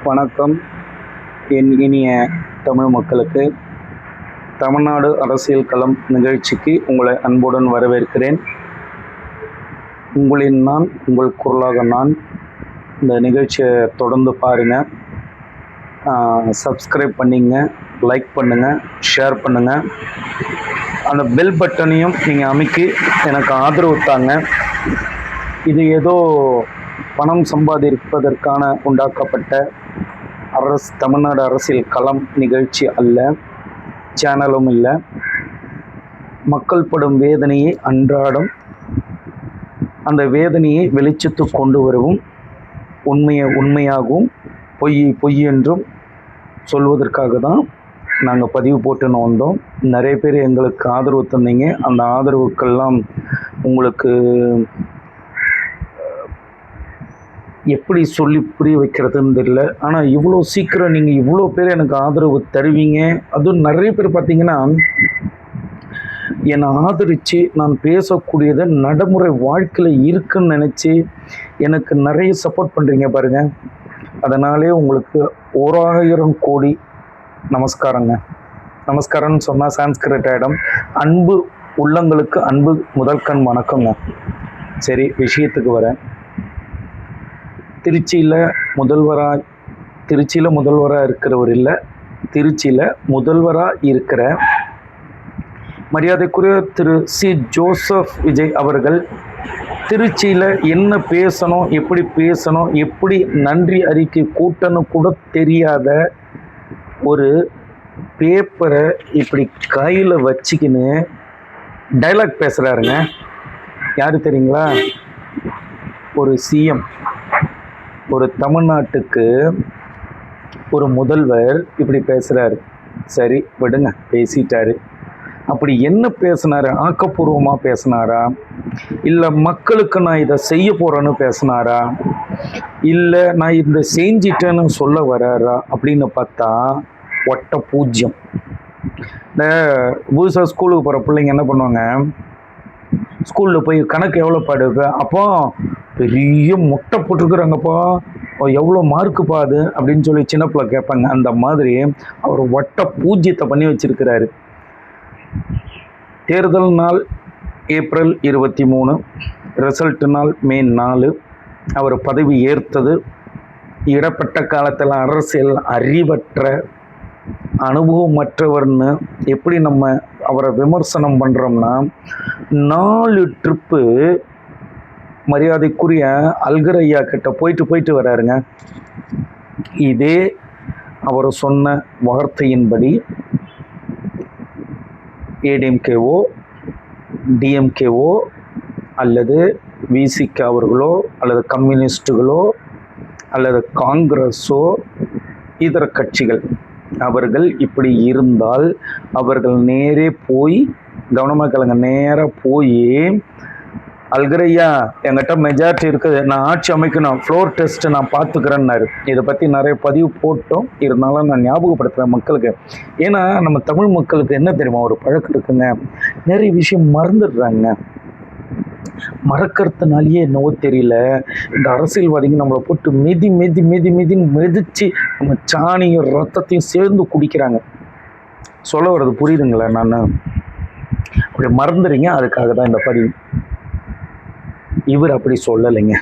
வணக்கம். என் இனிய தமிழ் மக்களுக்கு தமிழ்நாடு அரசியல் களம் நிகழ்ச்சிக்கு உங்களை அன்புடன் வரவேற்கிறேன். உங்களின் நான், உங்கள் குரலாக நான். இந்த நிகழ்ச்சியை தொடர்ந்து பாருங்கள், சப்ஸ்கிரைப் பண்ணிங்க, லைக் பண்ணுங்கள், ஷேர் பண்ணுங்கள். அந்த பெல் பட்டனையும் நீங்கள் அமைக்கி எனக்கு ஆதரவு தாங்க. இது ஏதோ பணம் சம்பாதிப்பதற்கான உண்டாக்கப்பட்ட தமிழ்நாடு அரசியல் களம் நிகழ்ச்சி அல்ல, சேனலும் இல்லை. மக்கள் படும் வேதனையை அன்றாடம் அந்த வேதனையை வெளிச்சத்துக்கு கொண்டு வரவும், உண்மையை உண்மையாகவும் பொய் என்றும் சொல்வதற்காக தான் நாங்கள் பதிவு போட்டுன்னு வந்தோம். நிறைய பேர் எங்களுக்கு ஆதரவு தந்தீங்க. அந்த ஆதரவுக்கெல்லாம் உங்களுக்கு எப்படி சொல்லி புரிய வைக்கிறதுன்னு தெரியல. ஆனால் இவ்வளோ சீக்கிரம் நீங்கள் இவ்வளோ பேர் எனக்கு ஆதரவு தருவீங்க. அதுவும் நிறைய பேர் பார்த்தீங்கன்னா என்னை ஆதரித்து நான் பேசக்கூடியதை நடைமுறை வாழ்க்கையில் இருக்குன்னு நினச்சி எனக்கு நிறைய சப்போர்ட் பண்ணுறீங்க பாருங்கள். அதனாலே உங்களுக்கு 1000 கோடி நமஸ்காரங்க. நமஸ்காரம்னு சொன்னால் சான்ஸ்கிரிட் ஆகிடும். அன்பு உள்ளங்களுக்கு அன்பு முதல்கண் வணக்கங்க. சரி, விஷயத்துக்கு வரேன். திருச்சியில் முதல்வராக இருக்கிறவர் இல்லை, திருச்சியில் முதல்வராக இருக்கிற மரியாதைக்குரிய திரு சி. ஜோசப் விஜய் அவர்கள் திருச்சியில் என்ன பேசணும், எப்படி பேசணும், எப்படி நன்றி அறிக்கை கூட்டணும் கூட தெரியாத ஒரு பேப்பரை இப்படி கையில் வச்சுக்கின்னு டைலாக் பேசுகிறாருங்க. யார் தெரியுங்களா? ஒரு சிஎம், ஒரு தமிழ்நாட்டுக்கு ஒரு முதல்வர் இப்படி பேசுகிறாரு. சரி விடுங்க, பேசிட்டாரு. அப்படி என்ன பேசினாரு? ஆக்கப்பூர்வமாக பேசினாரா, இல்லை மக்களுக்கு நான் இதை செய்ய போகிறேன்னு பேசினாரா, இல்லை நான் இதை செஞ்சிட்டேன்னு சொல்ல வர்றாரா அப்படின்னு பார்த்தா ஒட்ட பூஜ்யம். இந்த புதுசாக ஸ்கூலுக்கு போகிற பிள்ளைங்க என்ன பண்ணுவாங்க, ஸ்கூலில் போய் கணக்கு எவ்வளோ பாடுங்க, அப்போ பெரிய முட்டை போட்டிருக்குறாங்கப்பா, எவ்வளோ மார்க்குப்பா அது அப்படின்னு சொல்லி சின்ன பிள்ளை கேட்பாங்க. அந்த மாதிரி அவர் வட்ட பூஜ்யத்தை பண்ணி வச்சிருக்கிறாரு. தேர்தல் நாள் ஏப்ரல் 23, ரிசல்ட் நாள் மே 4. அவர் பதவி ஏற்றது இடப்பட்ட காலத்தில் அரசியல் அறிவற்ற அனுபவமற்றவர்னு எப்படி நம்ம அவரை விமர்சனம் பண்ணுறோம்னா, 4 ட்ரிப்பு மரியாதைக்குரிய அல்கர் ஐயா கிட்ட போயிட்டு வராருங்க. இதே அவர் சொன்ன வார்த்தையின்படி ஏடிஎம்கேவோ டிஎம்கேவோ அல்லது விசிக அவர்களோ அல்லது கம்யூனிஸ்டுகளோ அல்லது காங்கிரஸோ இதர கட்சிகள் அவர்கள் இப்படி இருந்தால் அவர்கள் நேரே போய், கவனமாக கலங்க, நேராக போய் அல்கரையா என்கிட்ட மெஜாரிட்டி இருக்குது, நான் ஆட்சி அமைக்கணும், ஃப்ளோர் டெஸ்ட் நான் பார்த்துக்கிறேன்னாரு. இதை பற்றி நிறைய பதிவு போட்டோம். இருந்தாலும் நான் ஞாபகப்படுத்துகிறேன் மக்களுக்கு. ஏன்னா நம்ம தமிழ் மக்களுக்கு என்ன தெரியுமா ஒரு பழக்கம் இருக்குங்க, நிறைய விஷயம் மறந்துடுறாங்க. மறக்கிறதுனாலேயே என்னவோ தெரியல, இந்த அரசியல்வாதிங்க நம்மளை போட்டு மிதின்னு மிதித்து நம்ம சாணியும் ரத்தத்தையும் சேர்ந்து குடிக்கிறாங்க. சொல்ல வர்றது புரியுதுங்களா? நான் அப்படி மறந்துடுறீங்க, அதுக்காக தான் இந்த பதிவு. இவர் அப்படி சொல்லலைங்க,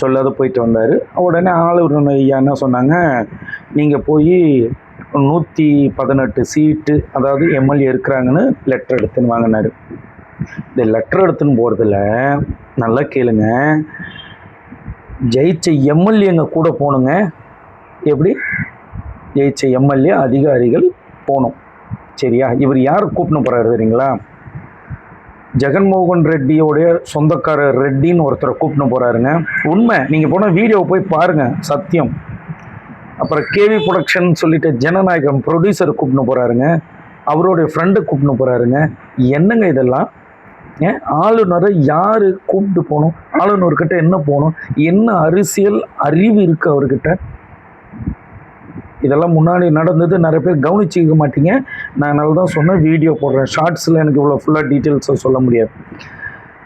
சொல்லாத போயிட்டு வந்தார். உடனே ஆளுநர் ஐயா என்ன சொன்னாங்க, நீங்கள் போய் 118 சீட்டு அதாவது எம்எல்ஏ இருக்கிறாங்கன்னு லெட்டர் எடுத்துன்னு வாங்கினார். இந்த லெட்டர் எடுத்துன்னு போகிறதுல நல்லா கேளுங்க, ஜெயிச்ச எம்எல்ஏங்க கூட போகணுங்க. எப்படி? ஜெயிச்ச எம்எல்ஏ அதிகாரிகள் போகணும். சரியா? இவர் யார் கூப்பிட்டு போகிறாரு தெரியுங்களா? ஜெகன்மோகன் ரெட்டியோடைய சொந்தக்காரர் ரெட்டின்னு ஒருத்தரை கூப்பிட்டு போகிறாருங்க. உண்மை, நீங்கள் போனால் வீடியோவை போய் பாருங்கள், சத்தியம். அப்புறம் கேவி ப்ரொடக்ஷன் சொல்லிட்டு ஜனநாயகம் ப்ரொடியூசரை கூப்பிட்டு போகிறாருங்க, அவருடைய ஃப்ரெண்டை கூப்பிட்டு போகிறாருங்க. என்னங்க இதெல்லாம்? ஆளுநரை யார் கூப்பிட்டு போகணும்? ஆளுநர்கிட்ட என்ன போகணும்? என்ன அரசியல் அறிவு இருக்குது அவர்கிட்ட? இதெல்லாம் முன்னாடி நடந்தது, நிறைய பேர் கவனிச்சிக்க மாட்டீங்க. நான் அதனால தான் சொன்னேன், வீடியோ போடுறேன். ஷார்ட்ஸில் எனக்கு இவ்வளோ ஃபுல்லாக டீட்டெயில்ஸை சொல்ல முடியாது.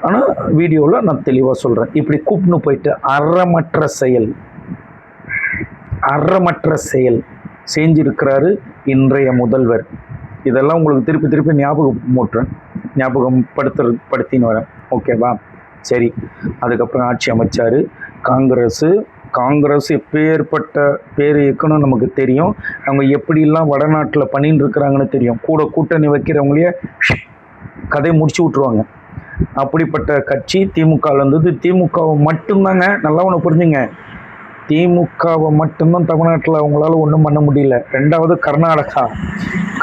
ஆனால் வீடியோவில் நான் தெளிவாக சொல்கிறேன். இப்படி கூப்பிட்டு போயிட்டு அறமற்ற செயல், அறமற்ற செயல் செஞ்சிருக்கிறாரு இன்றைய முதல்வர். இதெல்லாம் உங்களுக்கு திருப்பி திருப்பி ஞாபகப்படுத்தின்னு வரேன். ஓகேவா? சரி. அதுக்கப்புறம் ஆட்சி அமைச்சார். காங்கிரஸ் எப்பேற்பட்ட பேர் இயக்கணும் நமக்கு தெரியும். அவங்க எப்படிலாம் வடநாட்டில் பண்ணின்னு இருக்கிறாங்கன்னு தெரியும். கூட்டணி வைக்கிறவங்களையே கதை முடிச்சு விட்ருவாங்க. அப்படிப்பட்ட கட்சி திமுகவில் இருந்தது. திமுகவை மட்டும்தாங்க, நல்லா ஒன்று புரிஞ்சுங்க, திமுகவை மட்டும்தான் தமிழ்நாட்டில் அவங்களால ஒன்றும் பண்ண முடியல. ரெண்டாவது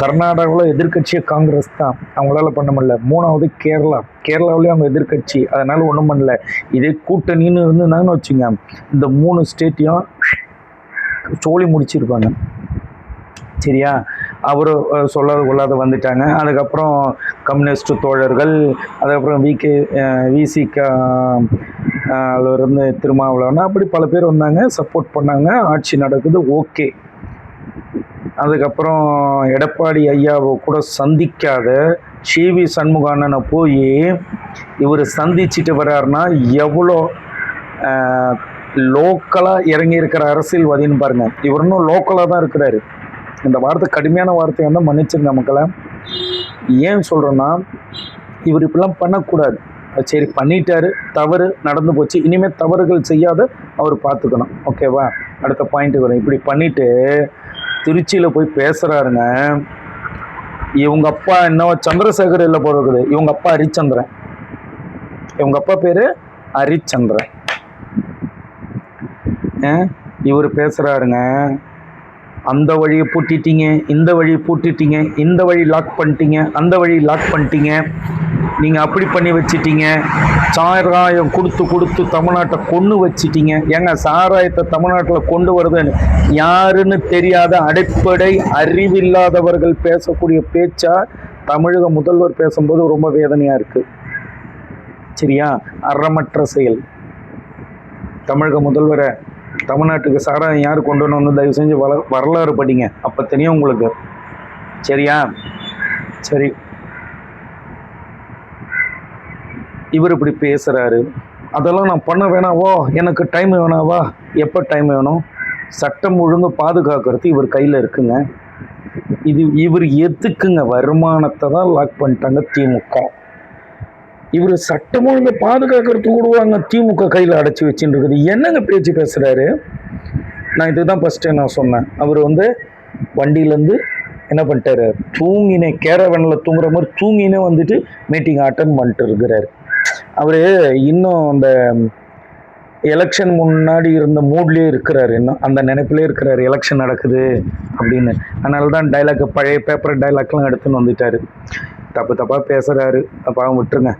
கர்நாடகாவில் எதிர்கட்சியே காங்கிரஸ் தான், அவங்களால பண்ண முடியல. மூணாவது கேரளாவிலேயே அவங்க எதிர்கட்சி, அதனால் ஒன்றும் பண்ணல. இதே கூட்டணின்னு இருந்தாங்கன்னு வச்சுங்க, இந்த 3 ஸ்டேட்டையும் சோழி முடிச்சிருப்பாங்க. சரியா? அவர் சொல்லாத கொள்ளாத வந்துட்டாங்க. அதுக்கப்புறம் கம்யூனிஸ்ட் தோழர்கள், அதுக்கப்புறம் விசிகாவிலிருந்து திருமாவளவன், அப்படி பல பேர் வந்தாங்க, சப்போர்ட் பண்ணாங்க, ஆட்சி நடக்குது. ஓகே. அதுக்கப்புறம் எடப்பாடி ஐயாவை கூட சந்திக்காத சிவி சண்முகானனை போய் இவர் சந்திச்சுட்டு வர்றாருன்னா எவ்வளோ லோக்கலாக இறங்கியிருக்கிற அரசியல்வாதின்னு பாருங்கள். இவர் இன்னும் லோக்கலாக தான் இருக்கிறாரு. இந்த வார்த்தை கடுமையான வார்த்தையை வந்து மன்னிச்சுங்க மக்களை. ஏன் சொல்கிறேன்னா, இவர் இப்படிலாம் பண்ணக்கூடாது. சரி, பண்ணிட்டாரு, தவறு நடந்து போச்சு, இனிமேல் தவறுகள் செய்யாத அவர் பார்த்துக்கணும். ஓகேவா? அடுத்த பாயிண்ட்டு வரும். இப்படி பண்ணிவிட்டு திருச்சியில் போய் பேசுகிறாருங்க. இவங்க அப்பா என்னவோ சந்திரசேகர் இல்லை போகிறது, இவங்க அப்பா ஹரிச்சந்திரன். இவங்க அப்பா பேர் ஹரிச்சந்திரன். இவர் பேசுகிறாருங்க, அந்த வழியை பூட்டிட்டீங்க, இந்த வழியை பூட்டிட்டீங்க, இந்த வழி லாக் பண்ணிட்டீங்க, அந்த வழி லாக் பண்ணிட்டீங்க, நீங்கள் அப்படி பண்ணி வச்சிட்டீங்க, சாராயம் கொடுத்து தமிழ்நாட்டை கொண்டு வச்சிட்டீங்க. ஏங்க, சாராயத்தை தமிழ்நாட்டில் கொண்டு வருதுன்னு யாருன்னு தெரியாத அடிப்படை அறிவில்லாதவர்கள் பேசக்கூடிய பேச்சா தமிழக முதல்வர் பேசும்போது ரொம்ப வேதனையாக இருக்குது. சரியா? அறமற்ற செயல். தமிழக முதல்வரை தமிழ்நாட்டுக்கு சாராயம் யார் கொண்டு வந்து தயவு செஞ்சு வரலாறு படிங்க, அப்போ தெரியும் உங்களுக்கு. சரியா? சரி, இவர் இப்படி பேசுகிறாரு. அதெல்லாம் நான் பண்ண வேணாவோ, எனக்கு டைம் வேணாவா? எப்போ டைம் வேணும்? சட்டம் ஒழுங்கு பாதுகாக்கிறது இவர் கையில் இருக்குங்க. இவர் எதுக்குங்க? வருமானத்தை தான் லாக் பண்ணிட்டாங்க திமுக. இவர் சட்டம் ஒழுங்கு பாதுகாக்கிறதுக்கு கூடுவாங்க திமுக கையில் அடைச்சி வச்சுட்டு இருக்குது. என்னங்க பேச்சு பேசுகிறாரு? நான் இதுதான் ஃபஸ்ட்டு நான் சொன்னேன். அவர் வந்து வண்டியிலேருந்து என்ன பண்ணிட்டாரு, கேரவனில் தூங்குற மாதிரி தூங்கினே வந்துட்டு மீட்டிங் அட்டன் பண்ணிட்டு இருக்கிறாரு. அவர் இன்னும் அந்த எலெக்ஷன் முன்னாடி இருந்த மூட்லேயே இருக்கிறாரு, இன்னும் அந்த நினைப்பிலே இருக்கிறாரு, எலெக்ஷன் நடக்குது அப்படின்னு. அதனால தான் பழைய பேப்பர் டைலாக்லாம் எடுத்துன்னு வந்துட்டார். தப்பாக பேசுகிறாரு, தப்பாக விட்டுருங்க.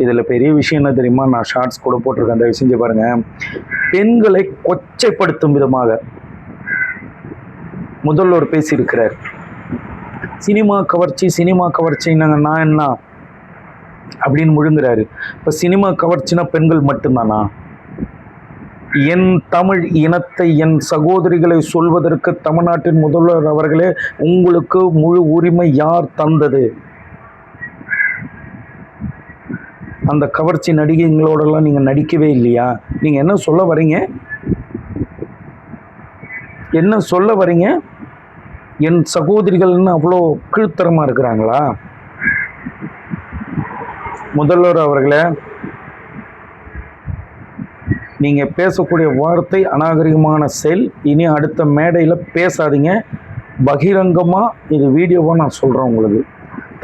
இதில் பெரிய விஷயம் என்ன தெரியுமா? நான் ஷார்ட்ஸ் கூட போட்டிருக்கேன், தயவு செஞ்சு பாருங்கள். பெண்களை கொச்சைப்படுத்தும் விதமாக முதல்வர் பேசியிருக்கிறார். சினிமா கவர்ச்சின்னாங்க, நான் என்ன அப்படின்னு முழுங்குறாரு. இப்போ சினிமா கவர்ச்சினா பெண்கள் மட்டும்தானா? என் தமிழ் இனத்தை, என் சகோதரிகளை சொல்வதற்கு தமிழ்நாட்டின் முதல்வர் அவர்களே, உங்களுக்கு முழு உரிமை யார் தந்தது? அந்த கவர்ச்சி நடிகைங்களோடலாம் நீங்கள் நடிக்கவே இல்லையா? நீங்கள் என்ன சொல்ல வரீங்க? என் சகோதரிகள்னு அவ்வளோ கீழ்த்தரமாக இருக்கிறாங்களா? முதல்வர் அவர்களே, நீங்கள் பேசக்கூடிய வார்த்தை அநாகரிகமான செயல். இனி அடுத்த மேடையில் பேசாதீங்க. பகிரங்கமாக இது வீடியோவாக நான் சொல்கிறேன் உங்களுக்கு.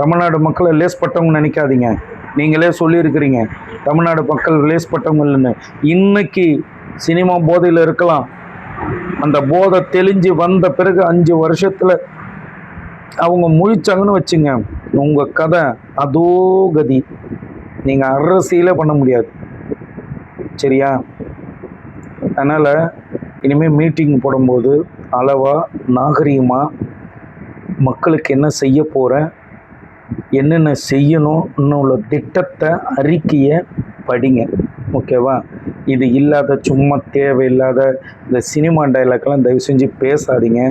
தமிழ்நாடு மக்களை லேஸ்பட்டவங்க நினைக்காதீங்க. நீங்களே சொல்லியிருக்கிறீங்க தமிழ்நாடு மக்கள் லேஸ்பட்டவங்க இல்லைன்னு. இன்னைக்கு சினிமா போதையில் இருக்கலாம், அந்த போதை தெளிஞ்சு வந்த பிறகு 5 வருஷத்தில் அவங்க முழிச்சாங்கன்னு வச்சுங்க, உங்கள் கதை அதோ கதி. நீங்கள் அரசியலே பண்ண முடியாது. சரியா? அதனால் இனிமேல் மீட்டிங் போடும்போது அளவாக நாகரீகமாக மக்களுக்கு என்ன செய்ய போகிறேன், என்னென்ன செய்யணும், இன்னும் உள்ள திட்டத்தை, அறிக்கையை படிங்க. ஓகேவா? இது இல்லாத சும்மா தேவையில்லாத இந்த சினிமா டைலாக்லாம் தயவு செஞ்சு பேசாதீங்க.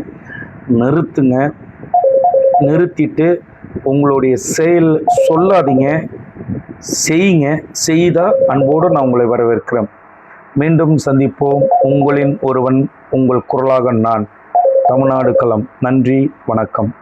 நிறுத்திட்டு உங்களுடைய செயல் சொல்லாதீங்க, செய்யுங்க. செய்தால் அன்போடு நான் உங்களை வரவேற்கிறேன். மீண்டும் சந்திப்போம். உங்களின் ஒருவன் உங்கள் குரலாக நான். தமிழ்நாடு களம். நன்றி, வணக்கம்.